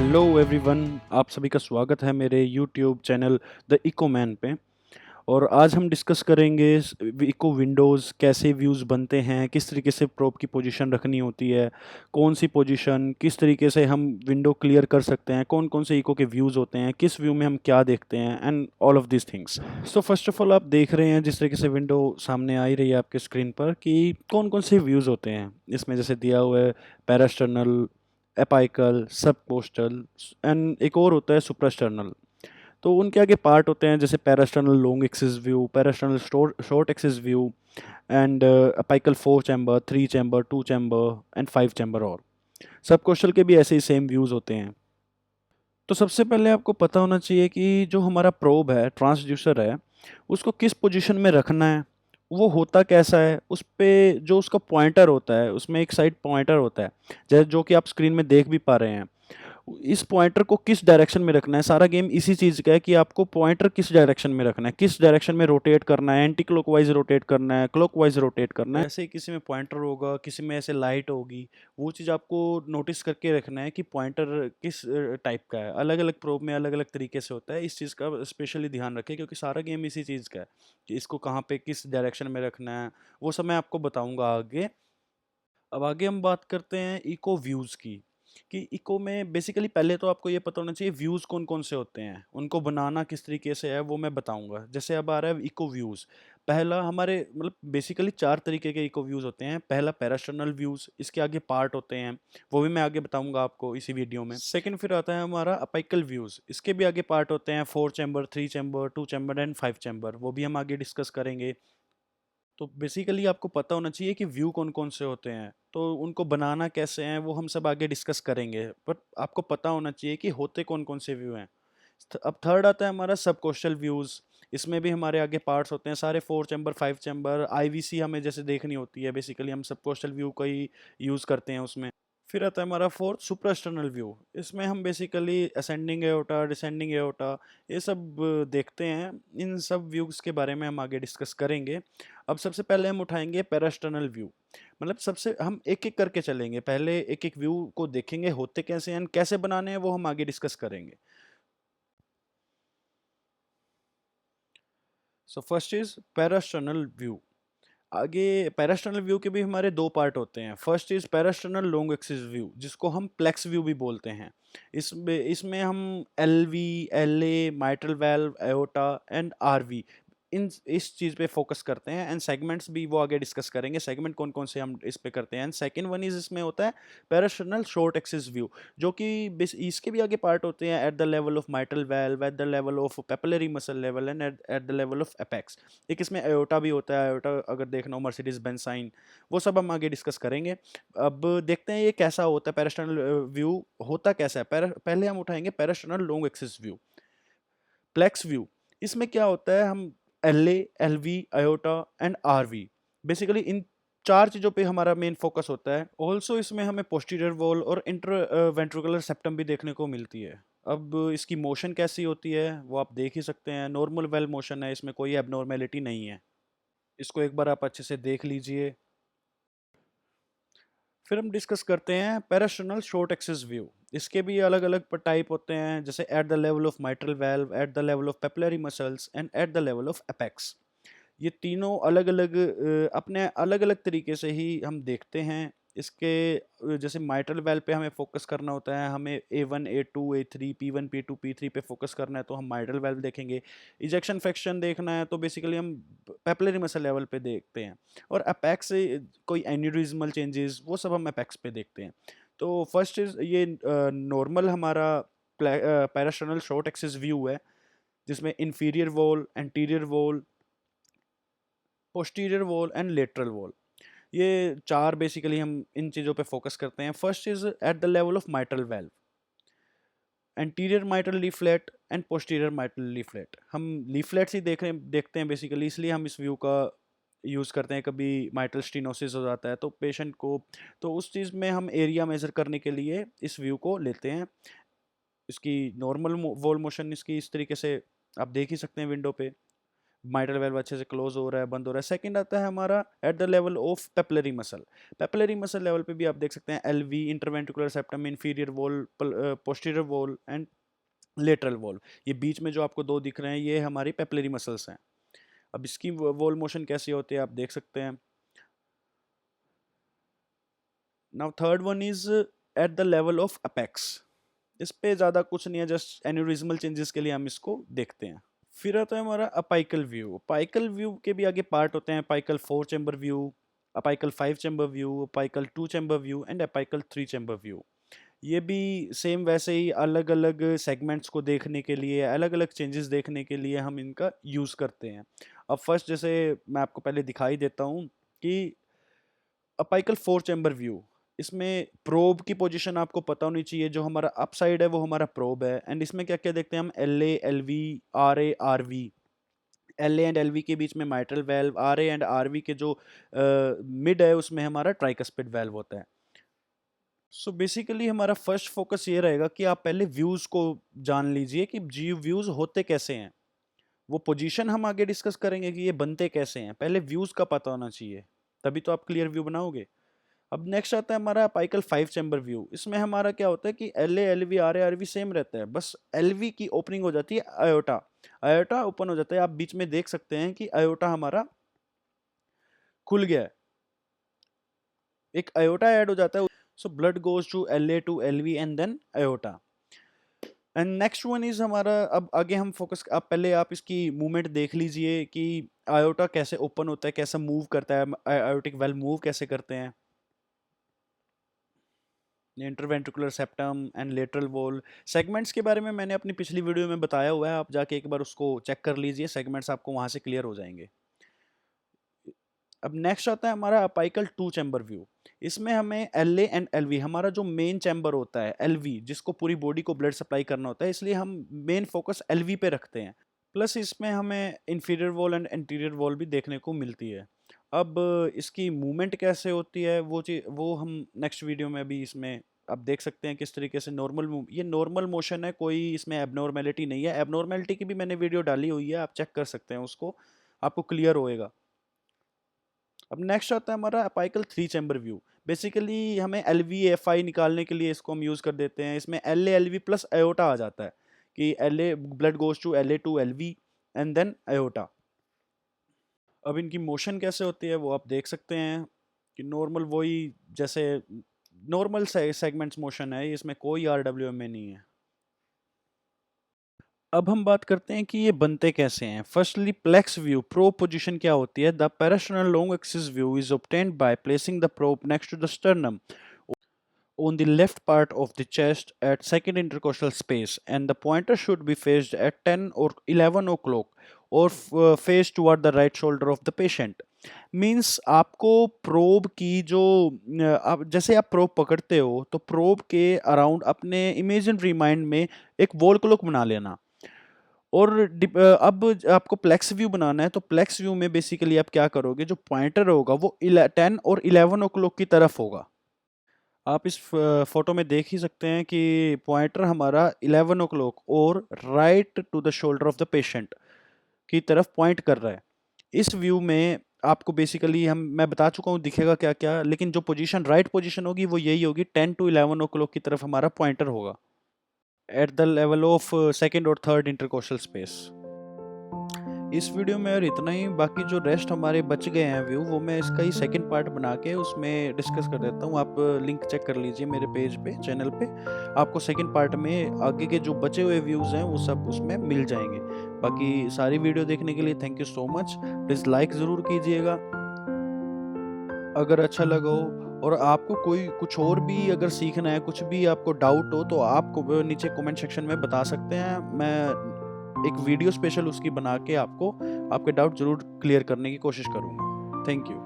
Hello everyone, आप सभी का स्वागत है मेरे YouTube channel the eco man पे। और आज हम डिस्कस करेंगे इको विंडोज़ कैसे व्यूज़ बनते हैं, किस तरीके से प्रोब की पोजीशन रखनी होती है, कौन सी पोजीशन, किस तरीके से हम विंडो क्लियर कर सकते हैं, कौन कौन से इको के व्यूज़ होते हैं, किस व्यू में हम क्या देखते हैं and all of this things. So first of all आप देख रहे हैं जिस तरीके से विंडो सामने आ ही रही है आपके स्क्रीन पर कि कौन कौन से व्यूज़ होते हैं। इसमें जैसे दिया हुआ है पैरास्टर्नल, एपाइकल, सब कोस्टल एंड एक और होता है सुप्रास्टर्नल। तो उनके आगे पार्ट होते हैं जैसे parasternal long axis view, parasternal short axis view and apical 4 chamber, 3 chamber, 2 chamber and 5 chamber. और सब कोस्टल के भी ऐसे ही सेम व्यूज़ होते हैं। तो सबसे पहले आपको पता होना चाहिए कि जो हमारा प्रोब है, ट्रांसड्यूसर है, उसको किस पोजीशन में रखना है, वो होता कैसा है, उस पे जो उसका पॉइंटर होता है, उसमें एक साइड पॉइंटर होता है, जैसे जो कि आप स्क्रीन में देख भी पा रहे हैं। इस पॉइंटर को किस डायरेक्शन में रखना है, सारा गेम इसी चीज़ का है कि आपको पॉइंटर किस डायरेक्शन में रखना है, किस डायरेक्शन में रोटेट करना है, एंटी क्लॉकवाइज रोटेट करना है, क्लॉकवाइज रोटेट करना है। ऐसे ही किसी में पॉइंटर होगा, किसी में ऐसे लाइट होगी। वो चीज़ आपको नोटिस करके रखना है कि पॉइंटर किस टाइप का है। अलग अलग प्रोब में अलग अलग तरीके से होता है, इस चीज़ का स्पेशली ध्यान रखें क्योंकि सारा गेम इसी चीज़ का है कि इसको कहाँ पे किस डायरेक्शन में रखना है। वो सब मैं आपको बताऊंगा आगे। अब आगे हम बात करते हैं इको व्यूज़ की, कि इको में बेसिकली पहले तो आपको ये पता होना चाहिए व्यूज़ कौन कौन से होते हैं, उनको बनाना किस तरीके से है वो मैं बताऊंगा। जैसे अब आ रहा है इको व्यूज़। पहला हमारे मतलब बेसिकली 4 तरीके के इको व्यूज़ होते हैं। पहला पैरास्टर्नल व्यूज़, इसके आगे पार्ट होते हैं, वो भी मैं आगे बताऊंगा आपको इसी वीडियो में। सेकंड फिर आता है हमारा अपाइकल व्यूज़, इसके भी आगे पार्ट होते हैं, 4 chamber, 3 chamber, 2 chamber and 5 chamber, वो भी हम आगे डिस्कस करेंगे। तो बेसिकली आपको पता होना चाहिए कि व्यू कौन कौन से होते हैं, तो उनको बनाना कैसे हैं वो हम सब आगे डिस्कस करेंगे, बट आपको पता होना चाहिए कि होते कौन कौन से व्यू हैं। अब थर्ड आता है हमारा सब कोस्टल व्यूज़। इसमें भी हमारे आगे पार्ट्स होते हैं सारे, 4 चैम्बर, 5 चैम्बर, आईवीसी हमें जैसे देखनी होती है, बेसिकली हम सब कोस्टल व्यू का ही यूज़ करते हैं उसमें। फिर आता है हमारा फोर्थ सुप्रास्टर्नल व्यू। इसमें हम basically ascending aorta, descending aorta, ये सब देखते हैं। इन सब व्यूज़ के बारे में हम आगे डिस्कस करेंगे। अब सबसे पहले हम उठाएंगे पैरास्टर्नल व्यू। मतलब सबसे हम एक एक करके चलेंगे, पहले एक एक व्यू को देखेंगे होते कैसे हैं, कैसे बनाने हैं वो हम आगे डिस्कस करेंगे। So first is parasternal view. आगे पैरास्टर्नल व्यू के भी हमारे दो पार्ट होते हैं। First is parasternal long axis view, जिसको हम प्लेक्स व्यू भी बोलते हैं। इसमें हम L V, L A, mitral valve, aorta and R V, इन इस चीज़ पे फोकस करते हैं। एंड सेगमेंट्स भी वो आगे डिस्कस करेंगे, सेगमेंट कौन कौन से हम इस पे करते हैं। एंड सेकंड वन इज इसमें होता है पैरास्टर्नल शॉर्ट एक्सिस व्यू, जो कि इसके भी आगे पार्ट होते हैं eight the level of mitral valve, eight the level of papillary muscle level and eight the level of apex. एक इसमें एयोटा भी होता है, एयोटा अगर देखना हो मर्सिडीज बेंज साइन, वो सब हम आगे डिस्कस करेंगे। अब देखते हैं ये कैसा होता है पैरास्टर्नल व्यू, होता कैसा है। पहले हम उठाएंगे parasternal long axis view, plax view. इसमें क्या होता है, हम L A, L V, aorta and R V, basically इन चार चीज़ों पे हमारा मेन फोकस होता है। ऑल्सो इसमें हमें पोस्टीरियर वॉल और इंटर वेंट्रिकुलर सेप्टम भी देखने को मिलती है। अब इसकी मोशन कैसी होती है वो आप देख ही सकते हैं, नॉर्मल वेल मोशन है, इसमें कोई एबनॉर्मेलिटी नहीं है। इसको एक बार आप अच्छे से देख लीजिए। फिर हम डिस्कस करते हैं पैरास्टर्नल शॉर्ट एक्सिस व्यू। इसके भी अलग अलग टाइप होते हैं, जैसे eight the level of mitral valve, eight the level of papillary muscles and eight the level of apex. ये तीनों अलग अलग अपने अलग अलग तरीके से ही हम देखते हैं। इसके जैसे माइट्रल वेल पे हमें फोकस करना होता है, हमें A1, A2, A3, P1, P2, P3 पे फोकस करना है तो हम माइट्रल वेल देखेंगे। इजेक्शन फ्रैक्शन देखना है तो बेसिकली हम पेपिलरी मसल लेवल पे देखते हैं। और अपेक्स कोई एन्यूरिज्मल चेंजेस वो सब हम अपेक्स पे देखते हैं। तो फर्स्ट इज ये नॉर्मल हमारा पैरास्टर्नल शॉर्ट एक्सिस व्यू है, जिसमें inferior wall, anterior wall, posterior wall and lateral wall, ये चार बेसिकली हम इन चीज़ों पे फोकस करते हैं। First is eight the level of mitral valve, anterior mitral leaflet and posterior mitral leaflet. हम लीफलेट्स ही देखते हैं बेसिकली, इसलिए हम इस व्यू का यूज़ करते हैं। कभी माइट्रल स्टीनोसिस हो जाता है तो पेशेंट को, तो उस चीज़ में हम एरिया मेजर करने के लिए इस व्यू को लेते हैं। इसकी नॉर्मल वॉल मोशन इसकी इस तरीके से आप देख ही सकते हैं विंडो पे। माइट्रल वेल्व अच्छे से क्लोज हो रहा है, बंद हो रहा है। सेकंड आता है हमारा at the level of papillary muscle. Papillary muscle level पे भी आप देख सकते हैं LV, interventricular septum, inferior wall, posterior wall and lateral wall. ये बीच में जो आपको दो दिख रहे हैं ये हमारी पेपलरी मसल्स हैं। अब इसकी वॉल मोशन कैसी होती है आप देख सकते हैं। Now third one is eight the level of apex. इस पे ज़्यादा कुछ नहीं है, जस्ट एन्यूरिज्मल चेंजेस के लिए हम इसको देखते हैं। फिर आता है हमारा अपाइकल व्यू। अपाइकल व्यू के भी आगे पार्ट होते हैं, apical 4 chamber view, apical 5 chamber view, apical 2 chamber view and apical 3 chamber view. ये भी सेम वैसे ही अलग अलग सेगमेंट्स को देखने के लिए, अलग अलग चेंजेस देखने के लिए हम इनका यूज़ करते हैं। अब फर्स्ट जैसे मैं आपको पहले दिखाई देता हूँ कि अपाइकल 4 चैम्बर व्यू, इसमें प्रोब की पोजीशन आपको पता होनी चाहिए। जो हमारा अप साइड है वो हमारा प्रोब है। एंड इसमें क्या क्या देखते हैं हम, L A, L V, R A, R V. L A and L V के बीच में mitral valve, R A and R V के जो मिड है उसमें हमारा ट्राइकस्पिड वेल्व होता है। सो बेसिकली हमारा फर्स्ट फोकस ये रहेगा कि आप पहले व्यूज़ को जान लीजिए कि जी व्यूज़ होते कैसे हैं। वो पोजीशन हम आगे डिस्कस करेंगे कि ये बनते कैसे हैं, पहले व्यूज़ का पता होना चाहिए, तभी तो आप क्लियर व्यू बनाओगे। अब नेक्स्ट आता है हमारा अपाइकल 5 चैम्बर व्यू। इसमें हमारा क्या होता है कि L A, L V, R A, R V same रहता है, बस एल वी की ओपनिंग हो जाती है आयोटा। आयोटा ओपन हो जाता है, आप बीच में देख सकते हैं कि आयोटा हमारा खुल गया है, एक आयोटा ऐड हो जाता है। So blood goes to L A to L V and then aorta. And next one is हमारा, अब आगे हम फोकस, अब पहले आप इसकी मूवमेंट देख लीजिए कि आयोटा कैसे ओपन होता है, कैसे मूव करता है, आयोटिक वेल्व मूव कैसे करते हैं। Interventricular septum and lateral wall. Segments के बारे में मैंने अपनी पिछली वीडियो में बताया हुआ है, आप जाके एक बार उसको चेक कर लीजिए, सेगमेंट्स आपको वहां से क्लियर हो जाएंगे। अब नेक्स्ट आता है हमारा अपाइकल 2 चैम्बर व्यू। इसमें हमें L A and L we, हमारा जो मेन चैम्बर होता है एल वी, जिसको पूरी बॉडी को ब्लड सप्लाई करना होता है, इसलिए हम मेन फोकस एल वी पे रखते हैं। प्लस इसमें हमें inferior wall and anterior wall भी देखने को मिलती है। अब इसकी मूवमेंट कैसे होती है वो चीज, वो हम नेक्स्ट वीडियो में भी इसमें आप देख सकते हैं किस तरीके से ये नॉर्मल मोशन है, कोई इसमें एबनॉर्मेलिटी नहीं है। एबनॉर्मेलिटी की भी मैंने वीडियो डाली हुई है, आप चेक कर सकते हैं उसको, आपको क्लियर होएगा। अब नेक्स्ट आता है हमारा अपाइकल 3 चैम्बर व्यू। बेसिकली हमें एल वी एफ आई निकालने के लिए इसको हम यूज़ कर देते हैं। इसमें L A, L V plus aorta आ जाता है कि L A, blood goes to L V and then aorta. अब इनकी मोशन कैसे होती है वो आप देख सकते हैं कि नॉर्मल वही जैसे नॉर्मल सेगमेंट्स मोशन है, इसमें कोई आर डब्ल्यू एम ए नहीं है। अब हम बात करते हैं कि ये बनते कैसे हैं। Firstly PLAX view, probe position क्या होती है। The parasternal long axis view is obtained by placing the probe next to the sternum on the left part of the chest at second intercostal space, and the pointer should be faced at 10 or 11 o'clock or faced toward the right shoulder of the patient. Means आपको probe की जो आप जैसे आप probe पकड़ते हो तो probe के अराउंड अपने इमेजिनरी माइंड में एक वॉल क्लॉक बना लेना। और अब आपको प्लेक्स व्यू बनाना है, तो प्लेक्स व्यू में बेसिकली आप क्या करोगे, जो पॉइंटर होगा वो 10 और 11 ओ क्लॉक की तरफ होगा। आप इस फोटो में देख ही सकते हैं कि पॉइंटर हमारा 11 ओ क्लॉक और right to the shoulder of the patient की तरफ पॉइंट कर रहा है। इस व्यू में आपको बेसिकली मैं बता चुका हूँ दिखेगा क्या क्या, लेकिन जो पोजीशन राइट पोजीशन होगी वो यही होगी, 10 टू 11 ओ क्लॉक की तरफ हमारा पॉइंटर होगा eight the level of second और थर्ड इंटरकोस्टल स्पेस। इस वीडियो में और इतना ही, बाकी जो रेस्ट हमारे बच गए हैं व्यू वो मैं इसका ही सेकंड पार्ट बना के उसमें डिस्कस कर देता हूँ। आप लिंक चेक कर लीजिए मेरे पेज पे, चैनल पे, आपको सेकंड पार्ट में आगे के जो बचे हुए व्यूज़ हैं वो सब उसमें मिल जाएंगे। बाकी सारी वीडियो देखने के लिए thank you so much. Please like ज़रूर कीजिएगा अगर अच्छा लगा हो, और आपको कोई कुछ और भी अगर सीखना है, कुछ भी आपको डाउट हो तो आप नीचे कमेंट सेक्शन में बता सकते हैं। मैं एक वीडियो स्पेशल उसकी बना के आपको आपके डाउट ज़रूर क्लियर करने की कोशिश करूँगा। Thank you.